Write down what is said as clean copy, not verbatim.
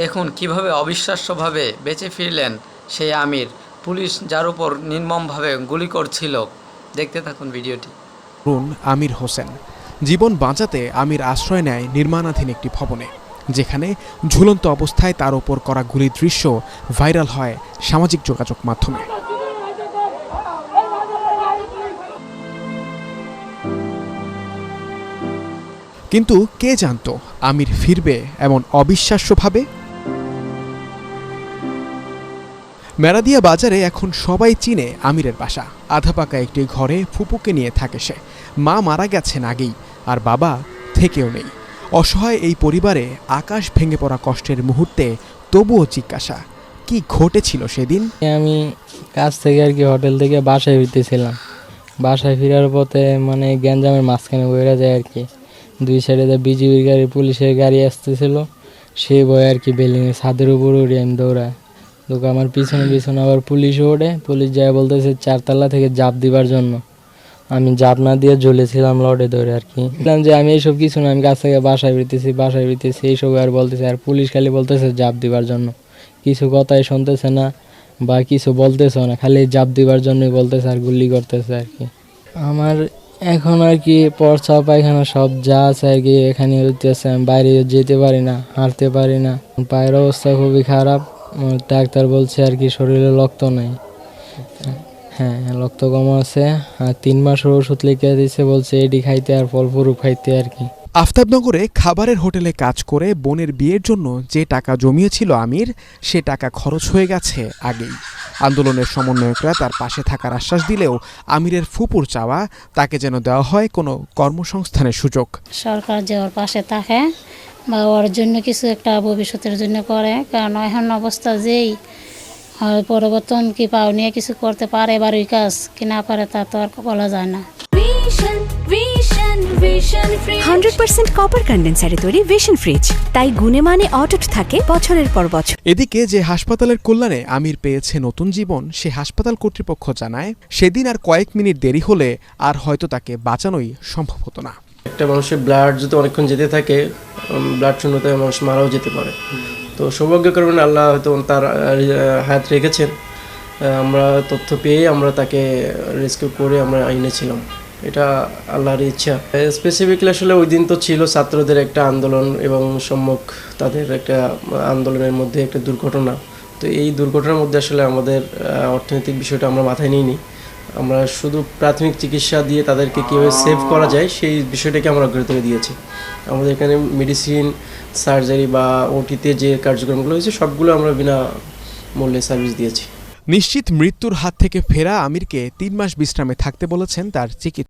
দেখুন কিভাবে অবিশ্বাস্যভাবে বেঁচে ফিরলেন সেই আমির। পুলিশ যার উপর নির্মমভাবে গুলি করছিল। দেখতে থাকুন ভিডিওটি। আমির হোসেন জীবন বাঁচাতে আমির আশ্রয় নেয় নির্মাণাধীন একটি ভবনে, যেখানে ঝুলন্ত অবস্থায় তার ওপর করা গুলির দৃশ্য ভাইরাল হয় সামাজিক যোগাযোগ মাধ্যমে। কিন্তু কে জানতো আমির ফিরবে এমন অবিশ্বাস্যভাবে? মেরাদিয়া বাজারে এখন সবাই চিনে আমিরের বাসা। আধাপাকা একটি ঘরে ফুপুকে নিয়ে থাকে সে। মা মারা গেছেন আগেই, আর বাবা থেকেও নেই। অসহায় এই পরিবারে আকাশ ভেঙে পড়া কষ্টের মুহূর্তে তবুও জিজ্ঞাসা, কি ঘটেছিল সেদিন? আমি কাজ থেকে আর কি হোটেল থেকে বাসায় ফিরতেছিলাম। বাসায় ফেরার পথে মানে গ্যাঞ্জামের মাঝখানে বইরা যায় আর কি। দুই সাইডে বিজিবির গাড়ি, পুলিশের গাড়ি আসতেছিল। সেই বয়ে আর কি বিল্ডিংয়ের ছাদের উপর উঠে আমি দৌড়ায়। তো আমার পিছনে পিছনে আবার পুলিশও ওঠে। পুলিশ যায় বলতেছে 4 তলা থেকে জাপ দিবার জন্য। আমি জাপ না দিয়ে ঝুলেছিলাম লড়ে ধরে আর কি। বললাম যে আমি এইসব কিছু না, আমি কাছ থেকে বাসায় ফিরতেছি এইসব আর বলতেছে। আর পুলিশ খালি বলতেছে জাপ দিবার জন্য, কিছু কথাই শুনতেছে না বা কিছু বলতেছে না, খালি জাপ দিবার জন্যই বলতেছে আর গুলি করতেছে আর কি। আমার এখন আর কি পরচা পায়খানা সব যা আছে আর কি এখানে হইতেছে। আমি বাইরে যেতে পারি না, হাঁটতে পারি না, পায়ের অবস্থা খুবই খারাপ। ডাক্তার বলছে আর কি শরীরে রক্ত নেই। হ্যাঁ, রক্ত কম আছে। আর 3 মাসের ওষুধ লিখে দিয়েছে, বলছে এডি খাইতে আর ফলফুরু খাইতে আর কি। আফতাবনগরে খাবারের হোটেলে কাজ করে বোনের বিয়ের জন্য যে টাকা জমিয়েছিল আমির, সে টাকা খরচ হয়ে গেছে আগেই। আন্দোলনের সমন্বয়করা তার পাশে থাকার আশ্বাস দিলেও আমিরের ফুপুর চাওয়া তাকে যেন দেওয়া হয় কোনো কর্মসংস্থানের সুযোগ। সরকার যে ওর পাশে থাকে বা ওর জন্য কিছু একটা ভবিষ্যতের জন্য করে, কারণ এখন অবস্থা যেই পরিবর্তন কি পাও নিয়ে কিছু করতে পারে এবার ওই কাজ কি না পারে তা তো আর বলা যায় না। 100% কপার কন্ডেন্সারে তৈরি ভিশন ফ্রিজ, তাই গুণে মানে অটুট থাকে বছরের পর বছর। এদিকে যে হাসপাতালের কল্যাণে আমির পেয়েছে নতুন জীবন, সে হাসপাতাল কর্তৃপক্ষ জানায় সেদিন আর কয়েক মিনিট দেরি হলে আর হয়তো তাকে বাঁচানোই সম্ভব হতো না। একটা মানুষের ব্লাড যদি অনেকক্ষণ যেতে থাকে, ব্লাড শূন্যতায় মানুষ মারাও যেতে পারে। তো সৌভাগ্যক্রমে আল্লাহ হয়তো তার হায়াত রেখেছেন। আমরা তথ্য পেয়ে আমরা তাকে রেস্কিউ করে আমরা এনেছিলাম। এটা আল্লাহর ইচ্ছা। স্পেসিফিকলি আসলে ওই দিন তো ছিল ছাত্রদের একটা আন্দোলন এবং সম্মুখ তাদের একটা আন্দোলনের মধ্যে একটা দুর্ঘটনা। তো এই দুর্ঘটনার মধ্যে আসলে আমাদের অর্থনৈতিক বিষয়টা আমরা মাথায় নিইনি। আমরা শুধু প্রাথমিক চিকিৎসা দিয়ে তাদেরকে কীভাবে সেভ করা যায় সেই বিষয়টাকে আমরা অগ্রাধিকার করে দিয়েছি। আমাদের এখানে মেডিসিন, সার্জারি বা ওটিতে যে কার্যক্রমগুলো হয়েছে সবগুলো আমরা বিনা মূল্যে সার্ভিস দিয়েছি। নিশ্চিত মৃত্যুর হাত থেকে ফেরা আমিরকে 3 মাস বিশ্রামে থাকতে বলেছেন তার চিকিৎসক।